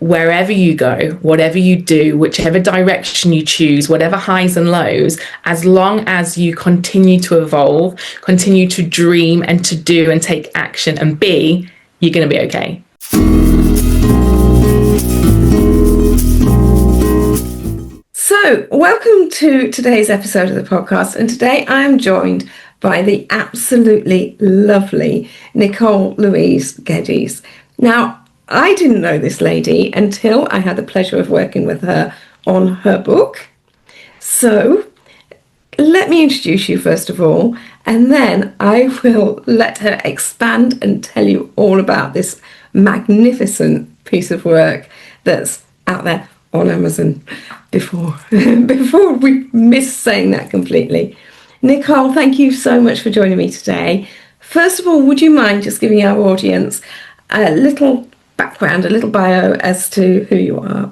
wherever you go, whatever you do, whichever direction you choose, whatever highs and lows, as long as you continue to evolve, continue to dream and to do and take action and be, you're going to be okay. So, welcome to today's episode of the podcast. And today I am joined by the absolutely lovely Nicole Louise Geddes. Now, I didn't know this lady until I had the pleasure of working with her on her book. So let me introduce you first of all, and then I will let her expand and tell you all about this magnificent piece of work that's out there on Amazon before we miss saying that completely. Nicole, thank you so much for joining me today. First of all, would you mind just giving our audience a little background, a little bio as to who you are?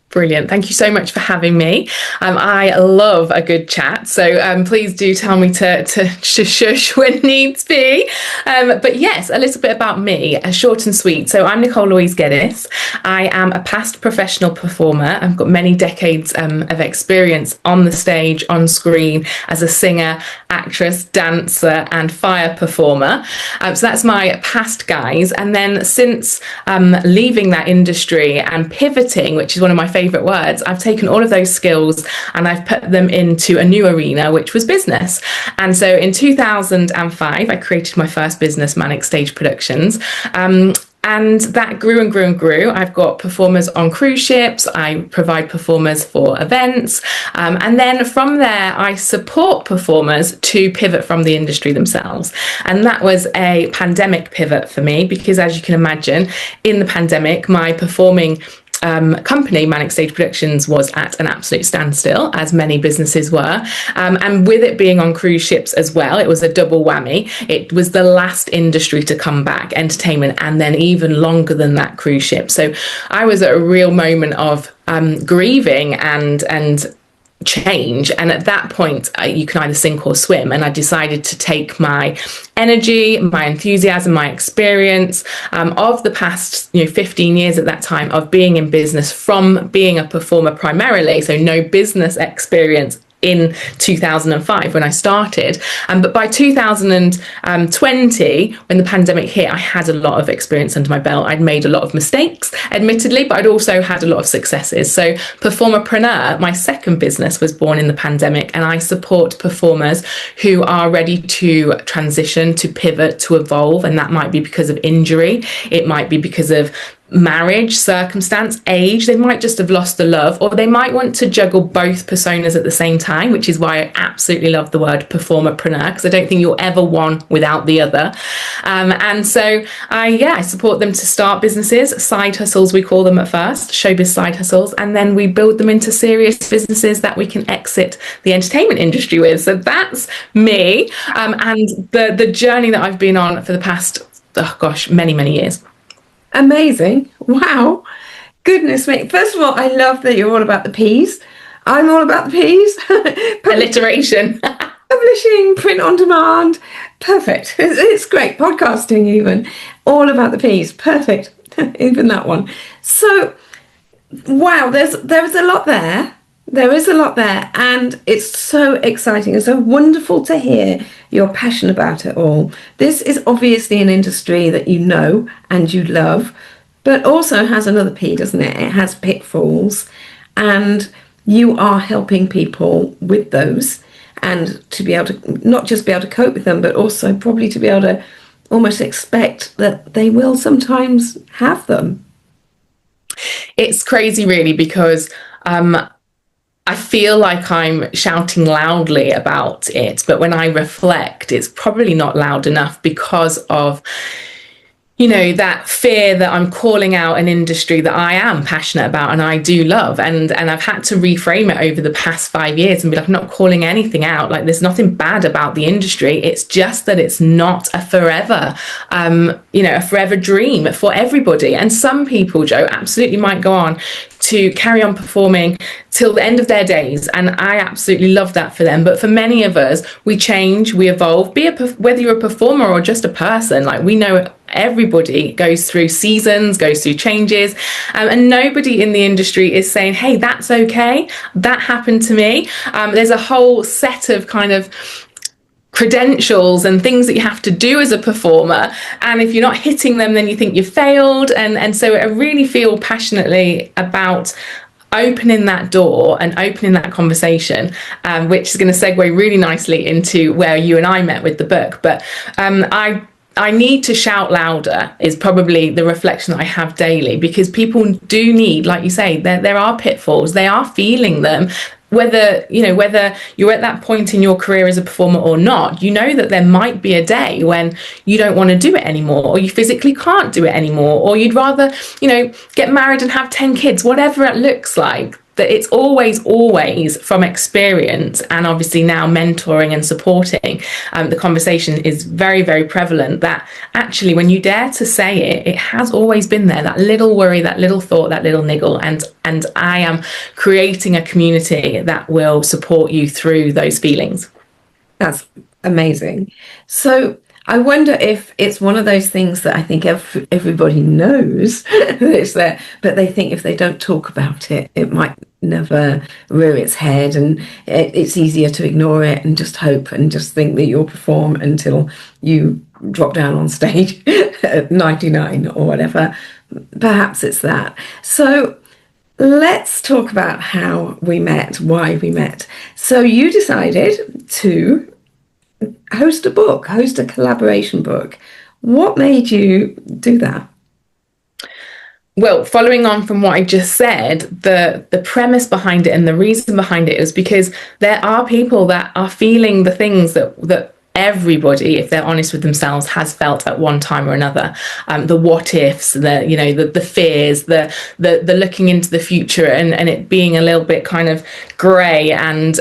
Brilliant. Thank you so much for having me. I love a good chat, so please do tell me to shush when needs be. But yes, a little bit about me, short and sweet. So I'm Nicole Louise Geddes. I am a past professional performer. I've got many decades of experience on the stage, on screen, as a singer, actress, dancer, and fire performer. So that's my past guise. And then since leaving that industry and pivoting, which is one of my favorite words, I've taken all of those skills and I've put them into a new arena, which was business. And so in 2005, I created my first business, Manic Stage Productions. And that grew and grew and grew. I've got performers on cruise ships. I provide performers for events. And then from there, I support performers to pivot from the industry themselves. And that was a pandemic pivot for me, because as you can imagine, in the pandemic, my performing company, Manic Stage Productions, was at an absolute standstill, as many businesses were. And with it being on cruise ships as well, it was a double whammy. It was the last industry to come back, entertainment, and then even longer than that, cruise ship. So I was at a real moment of grieving and change, and at that point you can either sink or swim, and I decided to take my energy, my enthusiasm, my experience of the past 15 years at that time of being in business, from being a performer primarily, so no business experience in 2005 when I started, but by 2020, when the pandemic hit, I had a lot of experience under my belt. I'd made a lot of mistakes, admittedly, but I'd also had a lot of successes. So PerformerPreneur, my second business, was born in the pandemic, and I support performers who are ready to transition, to pivot, to evolve, and that might be because of injury, it might be because of marriage, circumstance, age. They might just have lost the love, or they might want to juggle both personas at the same time, which is why I absolutely love the word performerpreneur, because I don't think you're ever one without the other. And so I support them to start businesses, side hustles we call them at first, showbiz side hustles, and then we build them into serious businesses that we can exit the entertainment industry with. So that's me, and the journey that I've been on for the past many years. Amazing. Wow. Goodness me. First of all, I love that you're all about the P's. I'm all about the P's. Alliteration. Publishing, print on demand. Perfect. It's great. Podcasting even. All about the P's. Perfect. Even that one. So, wow, there's a lot there. There is a lot there, and it's so exciting and so wonderful to hear your passion about it all. This is obviously an industry that you know and you love, but also has another P, doesn't it? It has pitfalls, and you are helping people with those, and to be able to not just be able to cope with them, but also probably to be able to almost expect that they will sometimes have them. It's crazy, really, because I feel like I'm shouting loudly about it, but when I reflect, it's probably not loud enough because of, that fear that I'm calling out an industry that I am passionate about and I do love. And I've had to reframe it over the past 5 years and be like, I'm not calling anything out. Like, there's nothing bad about the industry. It's just that it's not a forever, a forever dream for everybody. And some people, Joe, absolutely might go on to carry on performing till the end of their days. And I absolutely love that for them. But for many of us, we change, we evolve, whether you're a performer or just a person. Like, we know everybody goes through seasons, goes through changes, and nobody in the industry is saying, hey, that's okay, that happened to me. There's a whole set of kind of credentials and things that you have to do as a performer, and if you're not hitting them, then you think you've failed. And so I really feel passionately about opening that door and opening that conversation, which is going to segue really nicely into where you and I met with the book. But I need to shout louder is probably the reflection that I have daily, because people do need, like you say, there are pitfalls, they are feeling them. Whether you're at that point in your career as a performer or not, you know that there might be a day when you don't want to do it anymore, or you physically can't do it anymore, or you'd rather, get married and have 10 kids, whatever it looks like. That it's always from experience, and obviously now mentoring and supporting, the conversation is very, very prevalent that actually when you dare to say it, it has always been there, that little worry, that little thought, that little niggle, and I am creating a community that will support you through those feelings. That's amazing. So I wonder if it's one of those things that I think everybody knows that it's there, but they think if they don't talk about it, it might never rear its head, and it's easier to ignore it and just hope and just think that you'll perform until you drop down on stage at 99 or whatever. Perhaps it's that. So let's talk about how we met, why we met. So you decided to host a collaboration book. What made you do that? Well, following on from what I just said, the premise behind it and the reason behind it is because there are people that are feeling the things that everybody, if they're honest with themselves, has felt at one time or another. The what ifs, the fears, the looking into the future and it being a little bit kind of grey and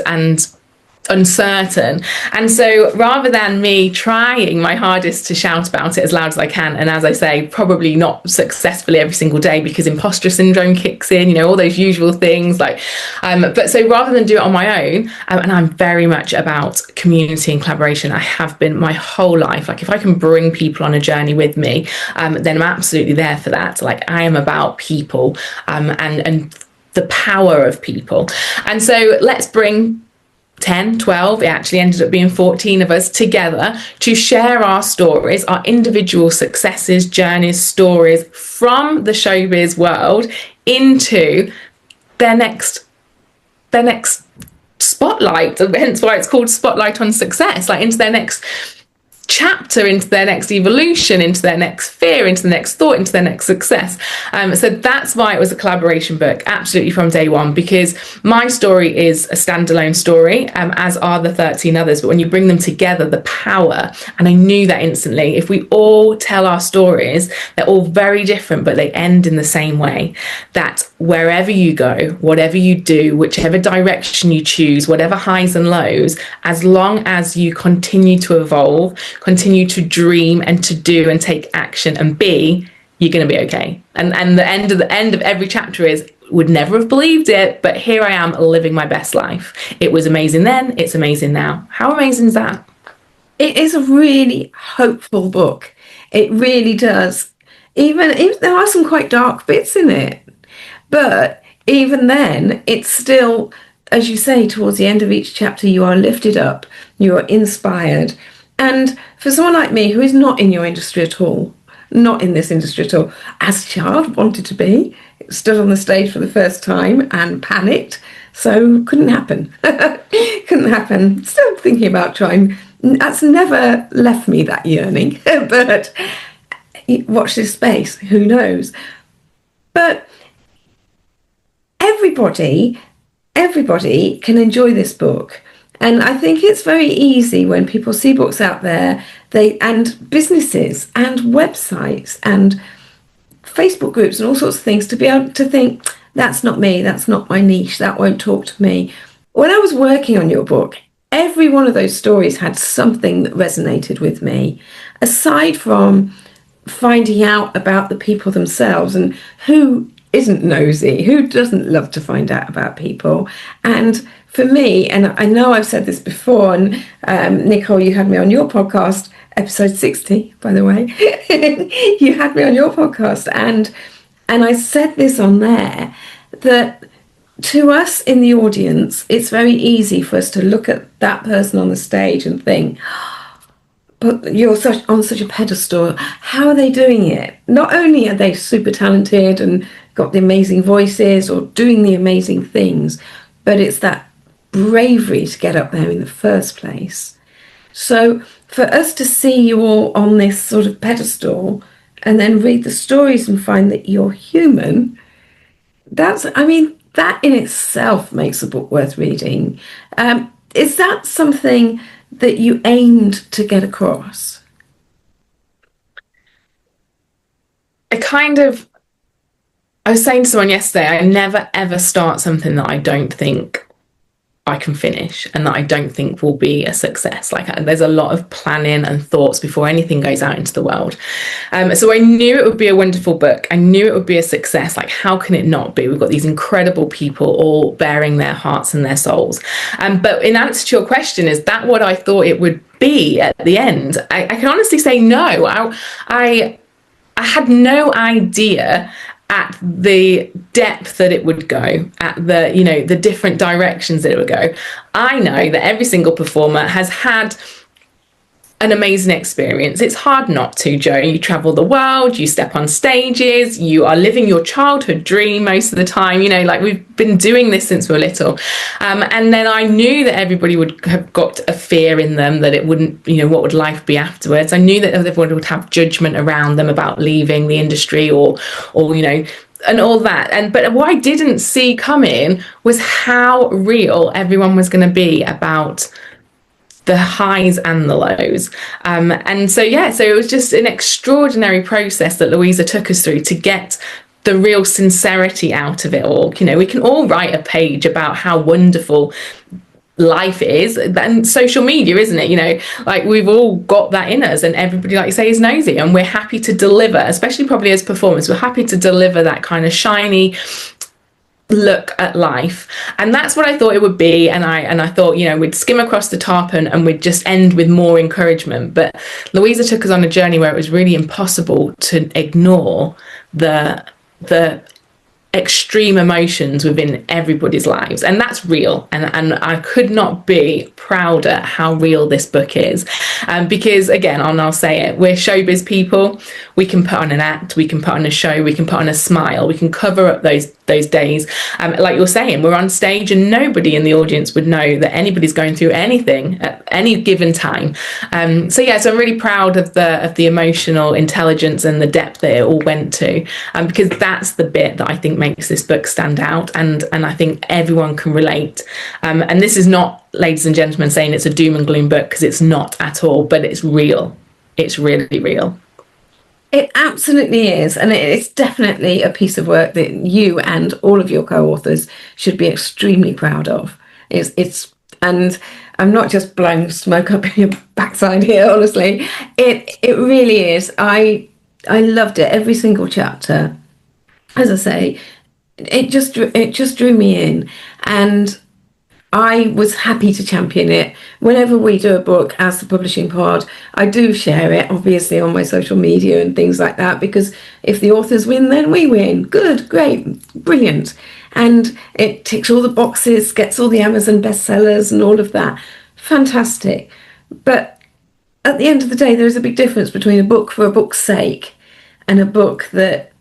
uncertain. And so rather than me trying my hardest to shout about it as loud as I can, and as I say, probably not successfully every single day because imposter syndrome kicks in, all those usual things, but so rather than do it on my own, and I'm very much about community and collaboration. I have been my whole life. Like, if I can bring people on a journey with me, then I'm absolutely there for that. Like, I am about people, and the power of people. And so let's bring 10, 12, it actually ended up being 14 of us together to share our stories, our individual successes, journeys, stories from the showbiz world into their next spotlight, hence why it's called Spotlight on Success, like into their next chapter, into their next evolution, into their next fear, into the next thought, into their next success. So that's why it was a collaboration book, absolutely from day one, because my story is a standalone story, as are the 13 others. But when you bring them together, the power, and I knew that instantly, if we all tell our stories, they're all very different, but they end in the same way, that wherever you go, whatever you do, whichever direction you choose, whatever highs and lows, as long as you continue to evolve, continue to dream and to do and take action and be, you're going to be okay. And the end of every chapter is, would never have believed it, but here I am living my best life. It was amazing then, it's amazing now. How amazing is that? It is a really hopeful book. It really does. Even there are some quite dark bits in it, but even then, it's still, as you say, towards the end of each chapter, you are lifted up, you are inspired. And for someone like me, who is not in your industry at all, not in this industry at all, as a child wanted to be, stood on the stage for the first time and panicked, so couldn't happen. Couldn't happen. Still thinking about trying. That's never left me, that yearning. But watch this space, who knows? But everybody can enjoy this book. And I think it's very easy when people see books out there, and businesses and websites and Facebook groups and all sorts of things, to be able to think, that's not me, that's not my niche, that won't talk to me. When I was working on your book, every one of those stories had something that resonated with me, aside from finding out about the people themselves and who isn't nosy? Who doesn't love to find out about people? And for me, and I know I've said this before, and Nicole, you had me on your podcast, episode 60, by the way. You had me on your podcast, and I said this on there, that to us in the audience, it's very easy for us to look at that person on the stage and think, but you're on such a pedestal. How are they doing it? Not only are they super talented and got the amazing voices or doing the amazing things, but it's that bravery to get up there in the first place. So for us to see you all on this sort of pedestal and then read the stories and find that you're human, that in itself makes a book worth reading. Is that something that you aimed to get across? I was saying to someone yesterday, I never ever start something that I don't think I can finish and that I don't think will be a success. Like, there's a lot of planning and thoughts before anything goes out into the world. So I knew it would be a wonderful book. I knew it would be a success. Like, how can it not be? We've got these incredible people all bearing their hearts and their souls. But in answer to your question, is that what I thought it would be at the end? I can honestly say no. I had no idea at the depth that it would go, at the different directions that it would go. I know that every single performer has had an amazing experience. It's hard not to, Jo. You travel the world, you step on stages, you are living your childhood dream most of the time. Like, we've been doing this since we were little. And then I knew that everybody would have got a fear in them that it wouldn't, what would life be afterwards? I knew that everyone would have judgment around them about leaving the industry or and all that. But what I didn't see coming was how real everyone was going to be about the highs and the lows. So it was just an extraordinary process that Louisa took us through to get the real sincerity out of it all. We can all write a page about how wonderful life is, and social media, isn't it? Like, we've all got that in us, and everybody, like you say, is nosy, and we're happy to deliver, especially probably as performers, we're happy to deliver that kind of shiny look at life. And that's what I thought it would be. And I thought, we'd skim across the top and we'd just end with more encouragement. But Louisa took us on a journey where it was really impossible to ignore the extreme emotions within everybody's lives, and that's real, and I could not be prouder how real this book is, because again, I'll say it, we're showbiz people. We can put on an act, we can put on a show, we can put on a smile, we can cover up those days, like you're saying, we're on stage and nobody in the audience would know that anybody's going through anything at any given time. So I'm really proud of the emotional intelligence and the depth that it all went to, because that's the bit that I think makes this book stand out, and I think everyone can relate. And this is not, ladies and gentlemen, saying it's a doom and gloom book, because it's not at all, but it's real. It's really real. It absolutely is, and it's definitely a piece of work that you and all of your co-authors should be extremely proud of. And I'm not just blowing smoke up your backside here, honestly. It really is. I loved it, every single chapter. As I say, it just drew me in, and I was happy to champion it. Whenever we do a book as the Publishing Pod, I do share it, obviously, on my social media and things like that, because if the authors win, then we win. Good, great, brilliant. And it ticks all the boxes, gets all the Amazon bestsellers and all of that. Fantastic. But at the end of the day, there's a big difference between a book for a book's sake and a book that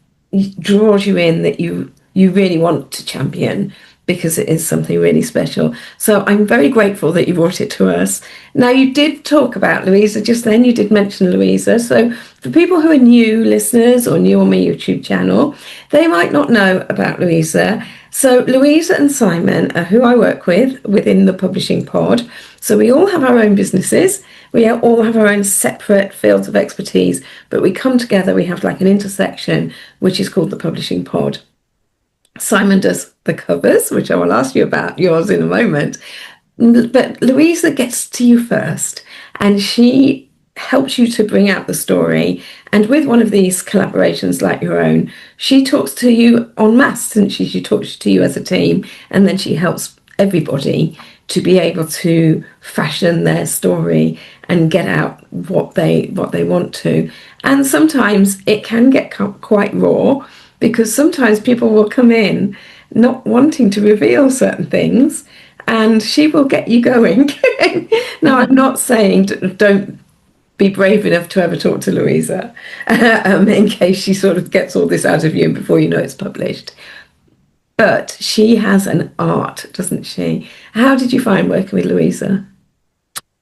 draws you in, that you really want to champion, because it is something really special. So I'm very grateful that you brought it to us. Now, you did talk about Louisa just then. You did mention Louisa. So for people who are new listeners or new on my YouTube channel, they might not know about Louisa. So Louisa and Simon are who I work with within the Publishing Pod. So we all have our own businesses. We all have our own separate fields of expertise, but we come together. We have like an intersection, which is called the Publishing Pod. Simon does the covers, which I will ask you about yours in a moment. But Louisa gets to you first, and she helps you to bring out the story. And with one of these collaborations like your own, she talks to you en masse, doesn't she? She talks to you as a team, and then she helps everybody to be able to fashion their story and get out what they want to. And sometimes it can get quite raw, because sometimes people will come in not wanting to reveal certain things, and she will get you going. Now, I'm not saying don't be brave enough to ever talk to Louisa, in case she sort of gets all this out of you and before you know it's published. But she has an art, doesn't she? How did you find working with Louisa?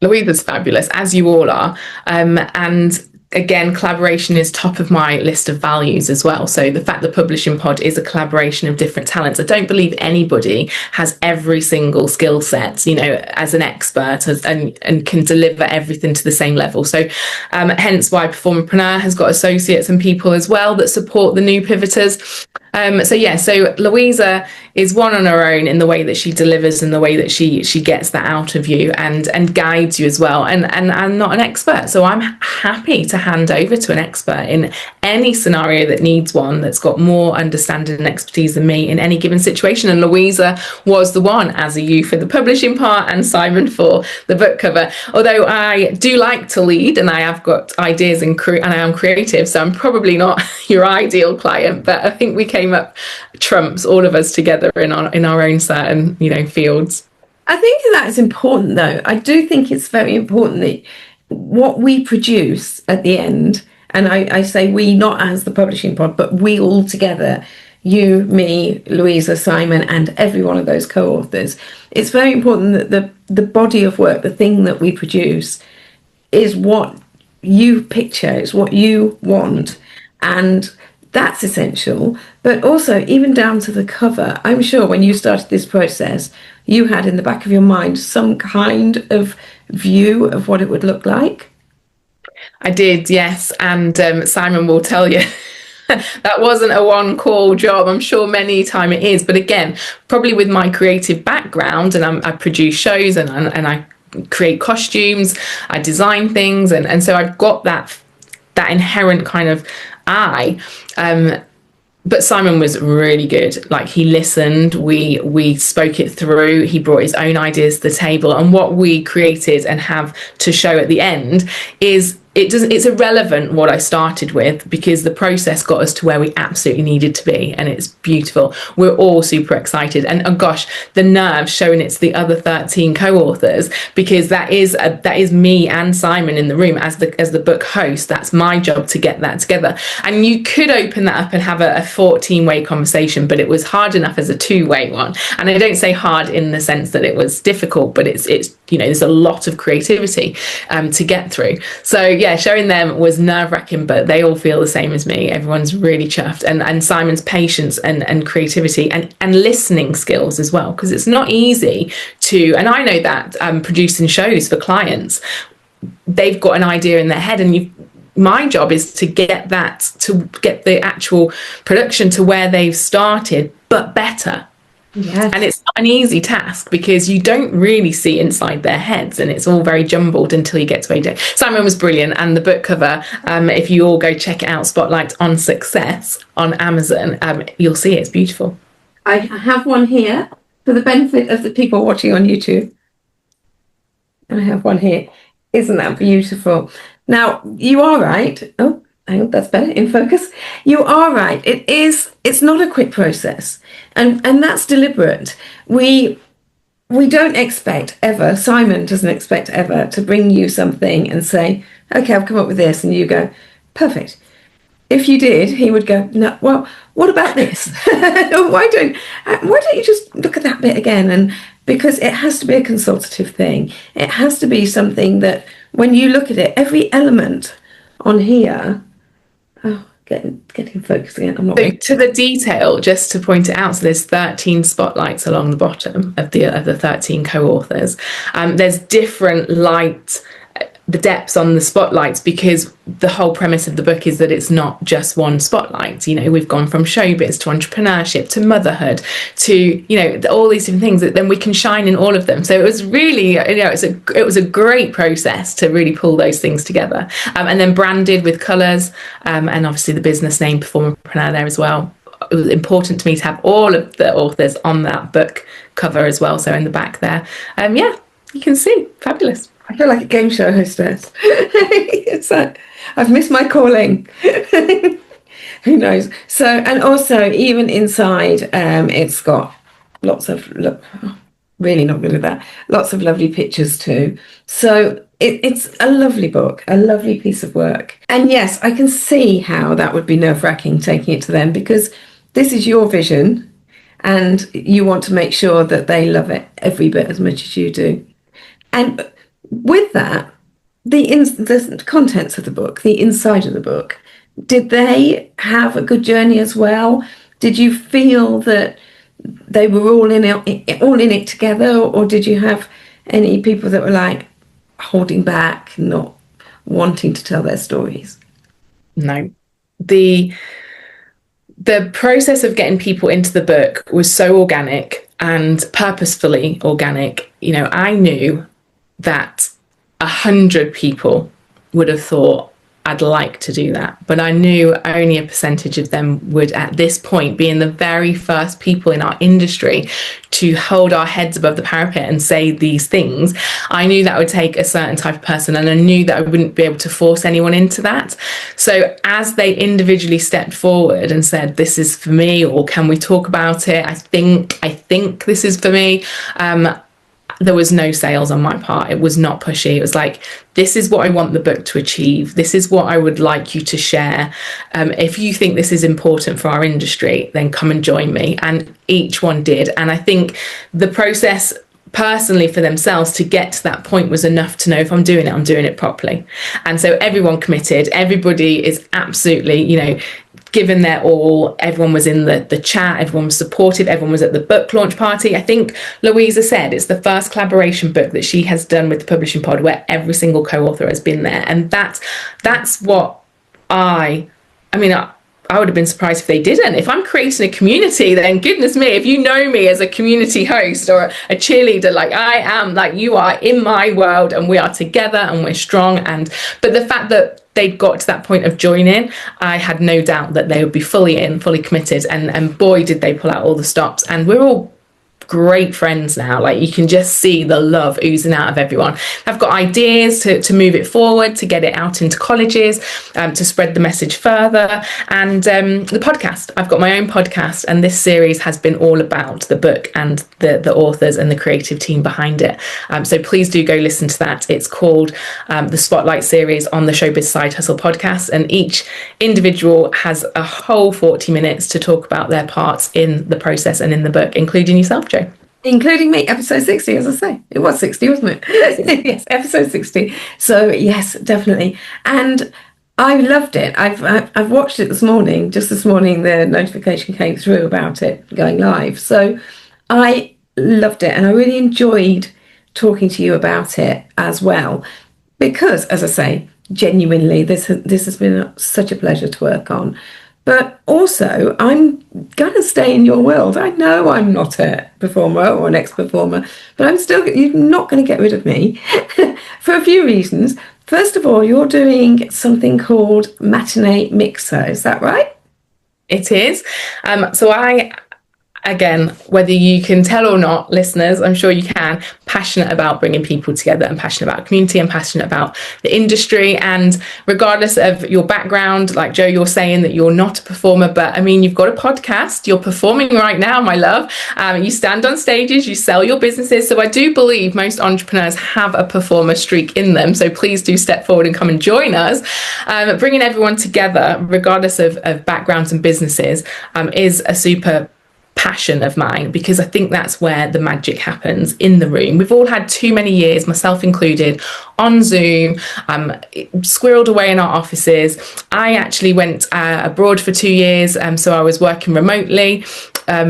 Louisa's fabulous, as you all are. And again, collaboration is top of my list of values as well. So the fact that Publishing Pod is a collaboration of different talents, I don't believe anybody has every single skill set, as an expert and can deliver everything to the same level. So hence why PerformerPreneur has got associates and people as well that support the new pivoters. So Louisa is one on her own in the way that she delivers and the way that she gets that out of you and guides you as well. And I'm not an expert, so I'm happy to hand over to an expert in any scenario that needs one that's got more understanding and expertise than me in any given situation. And Louisa was the one, as are you for the publishing part and Simon for the book cover. Although I do like to lead and I have got ideas and I am creative, so I'm probably not your ideal client, but I think we came up trumps, all of us together in our own certain fields. I think that is important, though. I do think it's very important that what we produce at the end, and I say we not as the Publishing Pod, but we all together, you, me, Louisa, Simon, and every one of those co-authors, it's very important that the body of work, the thing that we produce, is what you picture, it's what you want, and that's essential. But also, even down to the cover, I'm sure when you started this process, you had in the back of your mind some kind of view of what it would look like. I did, yes. And Simon will tell you that wasn't a one-call job. I'm sure many time it is. But again, probably with my creative background, and I produce shows and I create costumes, I design things. And so I've got that inherent kind of eye. But Simon was really good. Like, he listened, we spoke it through, he brought his own ideas to the table, and what we created and have to show at the end is it's irrelevant what I started with, because the process got us to where we absolutely needed to be, and it's beautiful. We're all super excited, and oh gosh, the nerve showing it to the other 13 co-authors, because that is me and Simon in the room as the book host. That's my job to get that together. And you could open that up and have a 14-way conversation, but it was hard enough as a 2-way one. And I don't say hard in the sense that it was difficult, but it's there's a lot of creativity to get through. So yeah, showing them was nerve-wracking, but they all feel the same as me. Everyone's really chuffed. And Simon's patience and creativity and listening skills as well, because it's not easy to, and I know that producing shows for clients, they've got an idea in their head, and my job is to get the actual production to where they've started, but better. Yes. And it's not an easy task, because you don't really see inside their heads, and it's all very jumbled until you get to AJ. Simon was brilliant, and the book cover, if you all go check it out, Spotlight on Success on Amazon, you'll see it's beautiful. I have one here for the benefit of the people watching on YouTube. And I have one here. Isn't that beautiful? Now, you are right. Oh, hang on, that's better, in focus. You are right. It's not a quick process. And that's deliberate. We don't expect ever, Simon doesn't expect ever, to bring you something and say, okay, I've come up with this, and you go, perfect. If you did, he would go, no, well, what about this? Why don't you just look at that bit again? And because it has to be a consultative thing. It has to be something that when you look at it, every element on here, getting focused again. I'm not. So to the detail, just to point it out, so there's 13 spotlights along the bottom of the 13 co-authors. There's different light the depths on the spotlights, because the whole premise of the book is that it's not just one spotlight. You know, we've gone from showbiz to entrepreneurship to motherhood to, you know, all these different things that then we can shine in all of them. So it was really, you know, it was a great process to really pull those things together, and then branded with colours, and obviously the business name PerformerPreneur there as well. It was important to me to have all of the authors on that book cover as well. So in the back there, yeah, you can see, fabulous. I feel like a game show hostess. It's like, I've missed my calling. Who knows? So, and also even inside, it's got lots of, really not good at that, lots of lovely pictures too. So it's a lovely book, a lovely piece of work. And yes, I can see how that would be nerve-wracking taking it to them, because this is your vision and you want to make sure that they love it every bit as much as you do. And with that, the contents of the book, the inside of the book, did they have a good journey as well? Did you feel that they were all in it together, or did you have any people that were like holding back, not wanting to tell their stories? No. The process of getting people into the book was so organic and purposefully organic. You know, I knew that 100 people would have thought, I'd like to do that. But I knew only a percentage of them would, at this point, being the very first people in our industry to hold our heads above the parapet and say these things. I knew that would take a certain type of person, and I knew that I wouldn't be able to force anyone into that. So as they individually stepped forward and said, this is for me, or can we talk about it? I think this is for me. There was no sales on my part. It was not pushy. It was like, this is what I want the book to achieve. This is what I would like you to share. If you think this is important for our industry, then come and join me. And each one did. And I think the process personally for themselves to get to that point was enough to know, if I'm doing it properly. And so everyone committed. Everybody is absolutely, you know, given their all. Everyone was in the chat, everyone was supportive, everyone was at the book launch party. I think Louisa said it's the first collaboration book that she has done with the publishing pod where every single co-author has been there. And that's what I would have been surprised if they didn't. If I'm creating a community, then goodness me, if you know me as a community host or a cheerleader like I am, like you are in my world, and we are together and we're strong. But the fact that they got to that point of joining, I had no doubt that they would be fully in, fully committed. And boy, did they pull out all the stops. And we're all great friends now. Like, you can just see the love oozing out of everyone. I've got ideas to move it forward, to get it out into colleges, to spread the message further. And the podcast, I've got my own podcast, and this series has been all about the book and the authors and the creative team behind it. So please do go listen to that. It's called the Spotlight series on the Showbiz Side Hustle podcast, and each individual has a whole 40 minutes to talk about their parts in the process and in the book, including yourself, Joe. Including me, episode 60, as I say. It was 60, wasn't it? Yes, episode 60. So yes, definitely. And I loved it. I've watched it this morning. Just this morning, the notification came through about it going live. So I loved it, and I really enjoyed talking to you about it as well. Because, as I say, genuinely, this has been such a pleasure to work on. But also, I'm going to stay in your world. I know I'm not a performer or an ex-performer, but you're not going to get rid of me for a few reasons. First of all, you're doing something called Matinee Mixer. Is that right? It is. So again, whether you can tell or not, listeners, I'm sure you can, passionate about bringing people together, and passionate about community, and passionate about the industry. And regardless of your background, like Joe, you're saying that you're not a performer, but I mean, you've got a podcast, you're performing right now, my love. You stand on stages, you sell your businesses. So I do believe most entrepreneurs have a performer streak in them. So please do step forward and come and join us. Bringing everyone together, regardless of backgrounds and businesses, is a super passion of mine, because I think that's where the magic happens in the room. We've all had too many years, myself included, on Zoom, squirreled away in our offices. I actually went abroad for 2 years, so I was working remotely.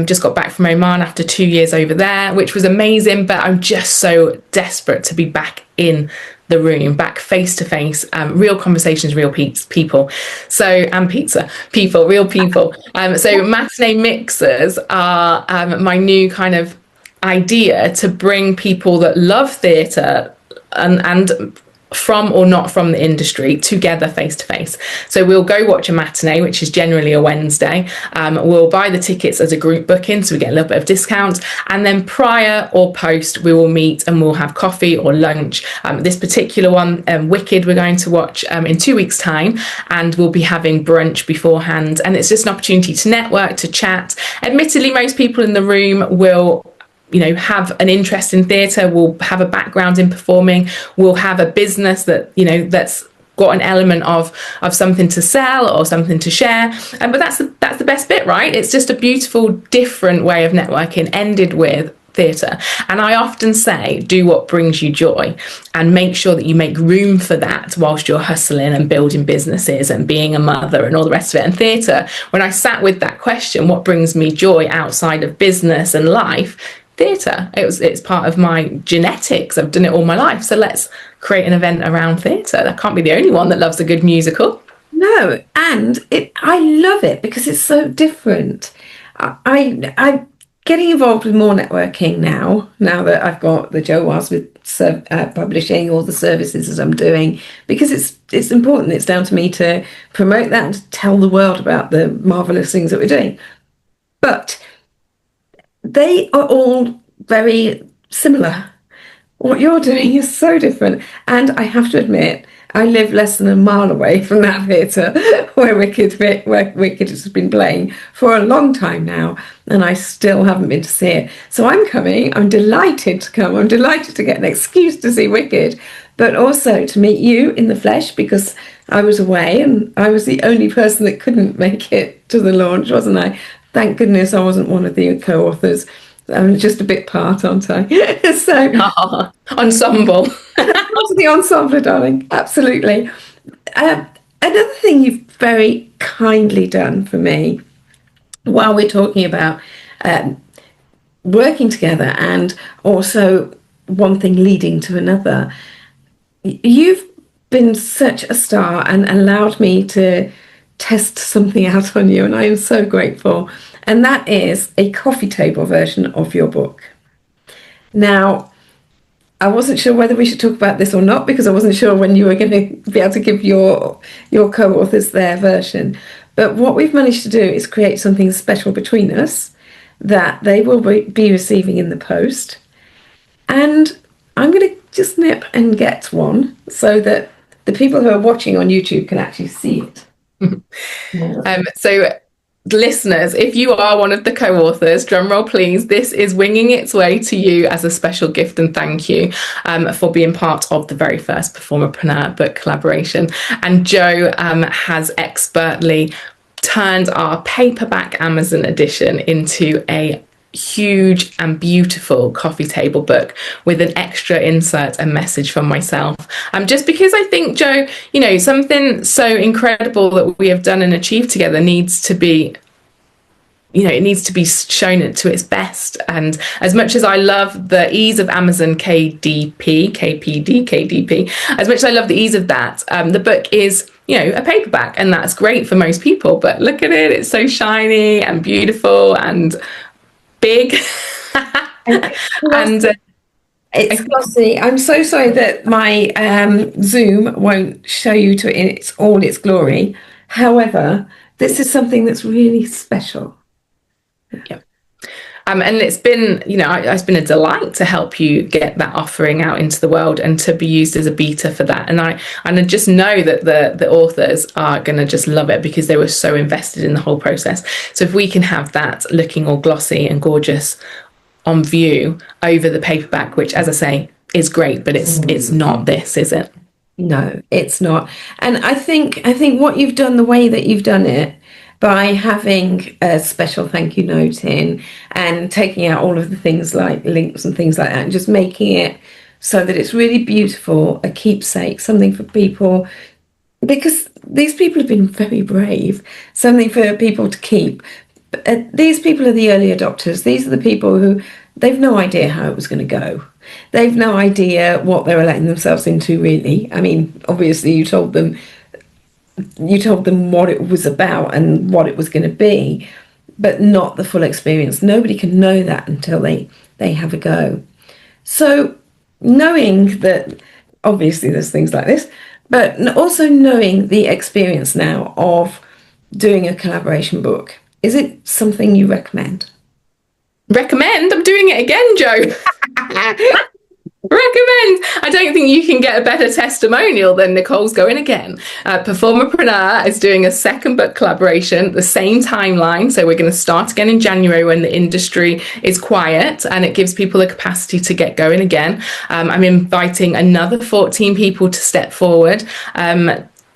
Just got back from Oman after 2 years over there, which was amazing, but I'm just so desperate to be back in the room, back face to face, real conversations, real people. So, and pizza, people, real people. So matinee mixers are my new kind of idea to bring people that love theatre and from or not from the industry together face to face. So we'll go watch a matinee, which is generally a Wednesday. We'll buy the tickets as a group booking, so we get a little bit of discount. And then prior or post, we will meet and we'll have coffee or lunch. This particular one, Wicked, we're going to watch in 2 weeks' time, and we'll be having brunch beforehand. And it's just an opportunity to network, to chat. Admittedly, most people in the room will have an interest in theatre, will have a background in performing, will have a business that, that's got an element of something to sell or something to share. But that's the best bit, right? It's just a beautiful, different way of networking, ended with theatre. And I often say, do what brings you joy, and make sure that you make room for that whilst you're hustling and building businesses and being a mother and all the rest of it. And theatre, when I sat with that question, what brings me joy outside of business and life? Theatre. It's part of my genetics. I've done it all my life. So let's create an event around theatre. I can't be the only one that loves a good musical. No, and I love it because it's so different. I'm getting involved with more networking now that I've got the Joe Wildsmith publishing, all the services that I'm doing, because it's important. It's down to me to promote that and to tell the world about the marvellous things that we're doing. But they are all very similar. What you're doing is so different. And I have to admit, I live less than a mile away from that theatre where Wicked has been playing for a long time now, and I still haven't been to see it. So I'm coming. I'm delighted to come. I'm delighted to get an excuse to see Wicked, but also to meet you in the flesh, because I was away and I was the only person that couldn't make it to the launch, wasn't I? Thank goodness I wasn't one of the co-authors. I'm just a bit part, aren't I? So ensemble. The ensemble, darling. Absolutely. Another thing you've very kindly done for me while we're talking about working together and also one thing leading to another, you've been such a star and allowed me to test something out on you, and I am so grateful. And that is a coffee table version of your book. Now, I wasn't sure whether we should talk about this or not, because I wasn't sure when you were going to be able to give your co-authors their version. But what we've managed to do is create something special between us that they will be receiving in the post. And I'm going to just nip and get one so that the people who are watching on YouTube can actually see it. So listeners, if you are one of the co-authors, drum roll please, this is winging its way to you as a special gift and thank you for being part of the very first PerformerPreneur book collaboration. And Joe has expertly turned our paperback Amazon edition into a huge and beautiful coffee table book with an extra insert and message from myself, just because I think, Joe, something so incredible that we have done and achieved together needs to be it needs to be shown to its best. And as much as I love the ease of Amazon KDP, as much as I love the ease of that, the book is a paperback, and that's great for most people, but look at it, it's so shiny and beautiful and big. And it's glossy. I'm so sorry that my Zoom won't show you to it in all its glory. However, this is something that's really special. Yeah. And it's been, it's been a delight to help you get that offering out into the world and to be used as a beta for that. And I just know that the authors are going to just love it because they were so invested in the whole process. So if we can have that looking all glossy and gorgeous on view over the paperback, which, as I say, is great, but it's not this, is it? No, it's not. And I think what you've done, the way that you've done it, by having a special thank you note in and taking out all of the things like links and things like that, and just making it so that it's really beautiful, a keepsake, something for people, because these people have been very brave, something for people to keep. These people are the early adopters. These are the people who, they've no idea how it was going to go. They've no idea what they're letting themselves into, really. I mean, obviously you told them what it was about and what it was going to be, but not the full experience. Nobody can know that until they have a go. So knowing that obviously there's things like this, but also knowing the experience now of doing a collaboration book, is it something you recommend? Recommend? I'm doing it again, Joe. Recommend. I don't think you can get a better testimonial than Nicole's going again. PerformerPreneur is doing a second book collaboration, the same timeline. So we're going to start again in January when the industry is quiet, and it gives people the capacity to get going again. I'm inviting another 14 people to step forward.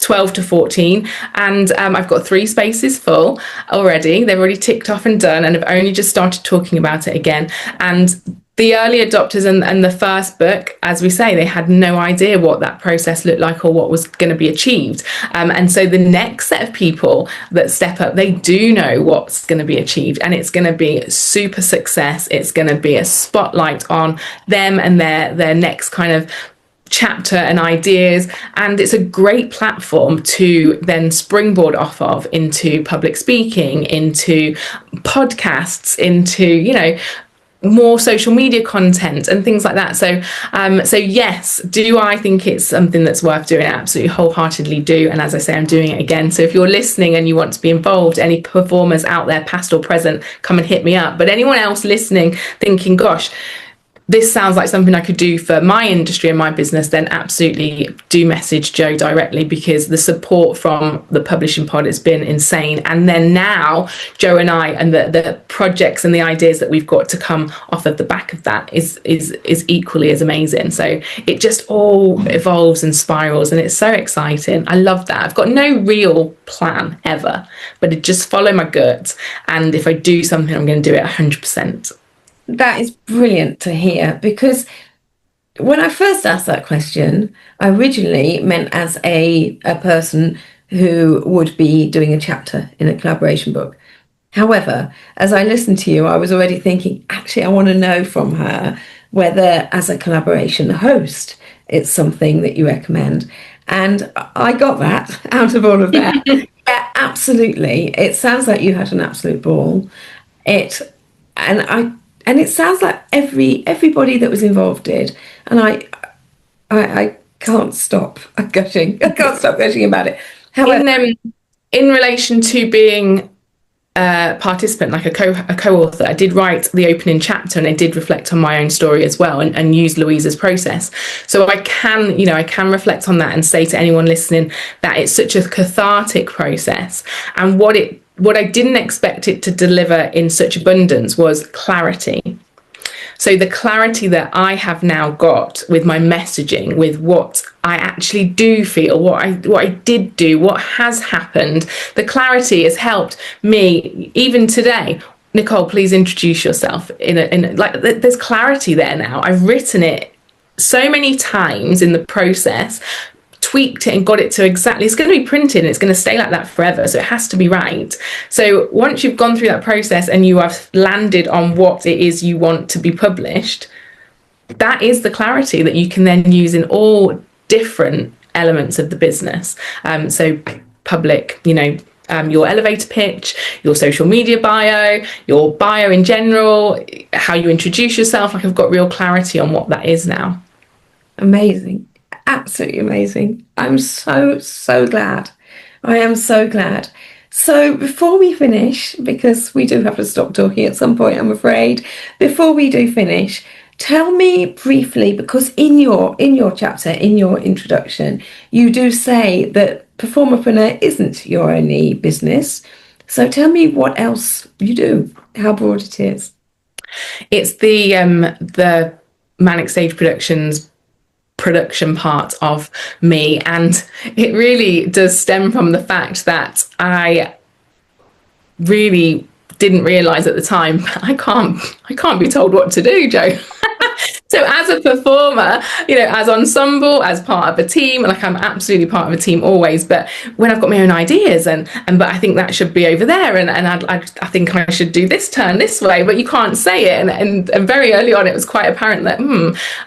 12 to 14, and I've got 3 spaces full already. They've already ticked off and done, and I've only just started talking about it again. And the early adopters and the first book, as we say, they had no idea what that process looked like or what was going to be achieved. And so the next set of people that step up, they do know what's going to be achieved, and it's going to be super success. It's going to be a spotlight on them and their next kind of chapter and ideas, and it's a great platform to then springboard off of into public speaking, into podcasts, into more social media content and things like that. So yes, do I think it's something that's worth doing? Absolutely, wholeheartedly do. And as I say, I'm doing it again. So if you're listening and you want to be involved, any performers out there, past or present, come and hit me up. But anyone else listening thinking, gosh, this sounds like something I could do for my industry and my business, then absolutely do message Joe directly, because the support from the publishing pod has been insane. And then now Joe and I and the projects and the ideas that we've got to come off of the back of that is equally as amazing. So it just all evolves and spirals, and it's so exciting. I love that. I've got no real plan ever, but it just follow my gut. And if I do something, I'm going to do it 100%. That is brilliant to hear, because when I first asked that question, I originally meant as a person who would be doing a chapter in a collaboration book. However, as I listened to you, I was already thinking, actually, I want to know from her whether as a collaboration host, it's something that you recommend. And I got that out of all of that. Yeah, absolutely. It sounds like you had an absolute ball. And it sounds like everybody that was involved did. And I can't stop gushing. I can't stop gushing about it. However, in relation to being a participant, like a co-author, I did write the opening chapter, and I did reflect on my own story as well, and use Louise's process. So I can reflect on that and say to anyone listening that it's such a cathartic process. And what I didn't expect it to deliver in such abundance was clarity. So the clarity that I have now got with my messaging, with what I actually do feel, what I did do, what has happened, the clarity has helped me even today. Nicole, please introduce yourself. There's clarity there now. I've written it so many times in the process, tweaked it and got it to exactly, it's going to be printed and it's going to stay like that forever, so it has to be right. So once you've gone through that process and you have landed on what it is you want to be published, that is the clarity that you can then use in all different elements of the business. So public, your elevator pitch, your social media bio, your bio in general, how you introduce yourself. Like, I've got real clarity on what that is now. Amazing. Absolutely amazing. I'm so glad. I am so glad. So before we finish, because we do have to stop talking at some point, I'm afraid, before we do finish, tell me briefly, because in your chapter, in your introduction, you do say that Performerpreneur isn't your only business. So tell me what else you do, how broad it is. It's the Manic Stage Productions production part of me, and it really does stem from the fact that I really didn't realize at the time I can't be told what to do, Joe. So as a performer, as ensemble, as part of a team, like I'm absolutely part of a team always. But when I've got my own ideas but I think that should be over there, and I think I should do this turn this way, but you can't say it. And very early on, it was quite apparent that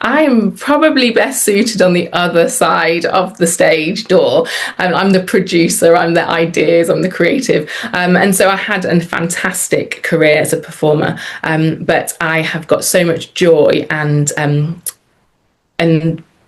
I'm probably best suited on the other side of the stage door. I'm the producer, I'm the ideas, I'm the creative. And so I had a fantastic career as a performer, but I have got so much joy and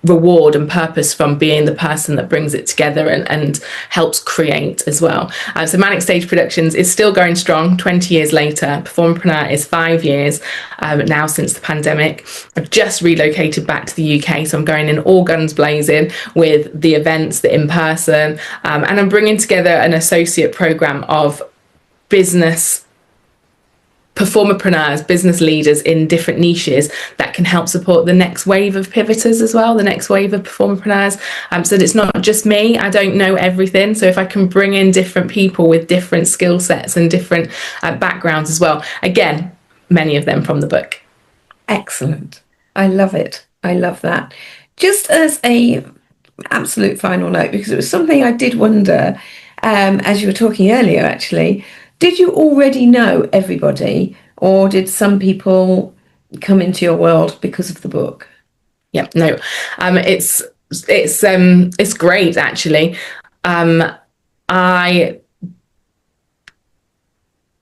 reward and purpose from being the person that brings it together and helps create as well. So Manic Stage Productions is still going strong 20 years later. PerformerPreneur is 5 years now since the pandemic. I've just relocated back to the UK, so I'm going in all guns blazing with the events, the in-person, and I'm bringing together an associate program of business performerpreneurs, business leaders in different niches that can help support the next wave of pivoters as well, the next wave of performerpreneurs, so that it's not just me. I don't know everything, so if I can bring in different people with different skill sets and different backgrounds as well, again, many of them from the book. Excellent. I love it. I love that. Just as a absolute final note, because it was something I did wonder as you were talking earlier, actually, did you already know everybody, or did some people come into your world because of the book? Yeah, no, it's great actually. I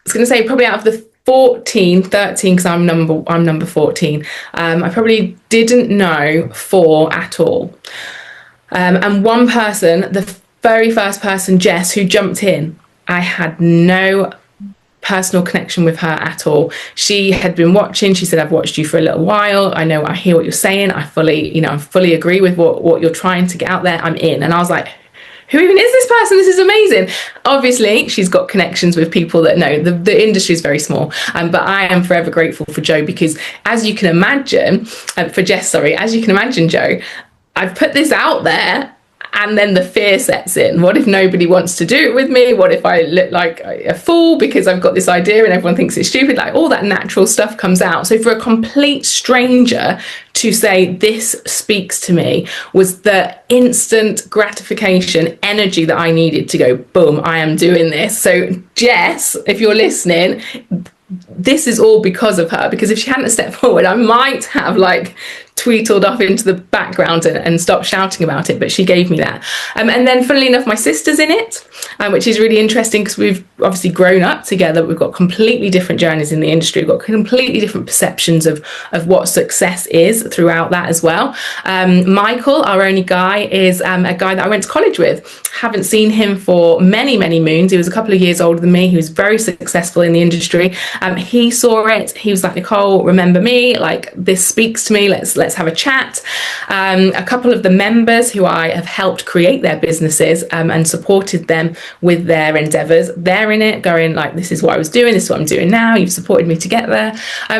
was going to say probably out of the 13, because I'm number 14. I probably didn't know 4 at all. And one person, the very first person, Jess, who jumped in, I had no personal connection with her at all. She had been watching. She said, I've watched you for a little while. I hear what you're saying. I fully agree with what you're trying to get out there. I'm in. And I was like, who even is this person? This is amazing. Obviously, she's got connections with people that know. The industry is very small. But I am forever grateful for Jo, because as you can imagine, Jo, I've put this out there, and then the fear sets in. What if nobody wants to do it with me? What if I look like a fool because I've got this idea and everyone thinks it's stupid? Like, all that natural stuff comes out. So for a complete stranger to say this speaks to me was the instant gratification energy that I needed to go, boom, I am doing this. So Jess, if you're listening, this is all because of her, because if she hadn't stepped forward, I might have tweetled off into the background and stopped shouting about it, but she gave me that. And then funnily enough, my sister's in it, which is really interesting because we've obviously grown up together. We've got completely different journeys in the industry. We've got completely different perceptions of what success is throughout that as well. Michael, our only guy, is a guy that I went to college with. Haven't seen him for many, many moons. He was a couple of years older than me. He was very successful in the industry. He saw it. He was like, Nicole, remember me? This speaks to me. Let's have a chat. A couple of the members who I have helped create their businesses and supported them with their endeavors, they're in it, going this is what I was doing, this is what I'm doing now. You've supported me to get there.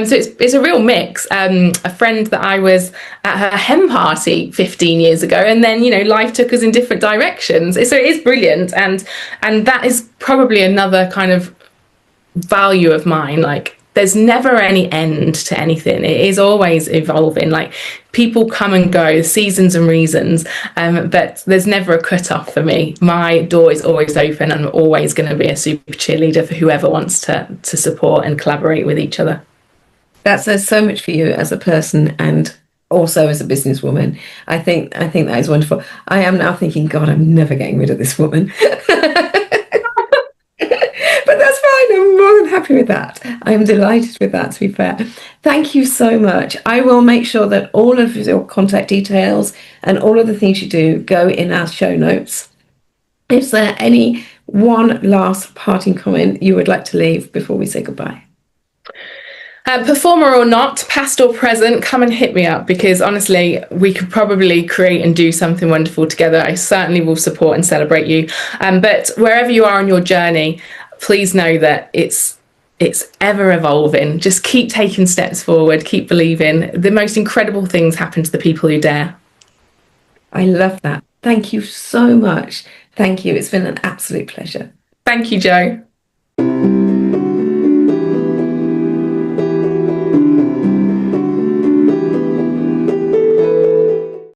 So it's a real mix. A friend that I was at her hen party 15 years ago, and then life took us in different directions. So it is brilliant, and that is probably another kind of value of mine. There's never any end to anything. It is always evolving. People come and go, seasons and reasons, but there's never a cut off for me. My door is always open. I'm always going to be a super cheerleader for whoever wants to support and collaborate with each other. That says so much for you as a person and also as a businesswoman. I think that is wonderful. I am now thinking, God, I'm never getting rid of this woman. But that's fine. I'm more than happy with that. I'm delighted with that, to be fair. Thank you so much. I will make sure that all of your contact details and all of the things you do go in our show notes. Is there any one last parting comment you would like to leave before we say goodbye? Performer or not, past or present, come and hit me up, because honestly, we could probably create and do something wonderful together. I certainly will support and celebrate you. But wherever you are on your journey, please know that it's ever evolving. Just keep taking steps forward, keep believing. The most incredible things happen to the people who dare. I love that. Thank you so much. Thank you. It's been an absolute pleasure. Thank you, Jo.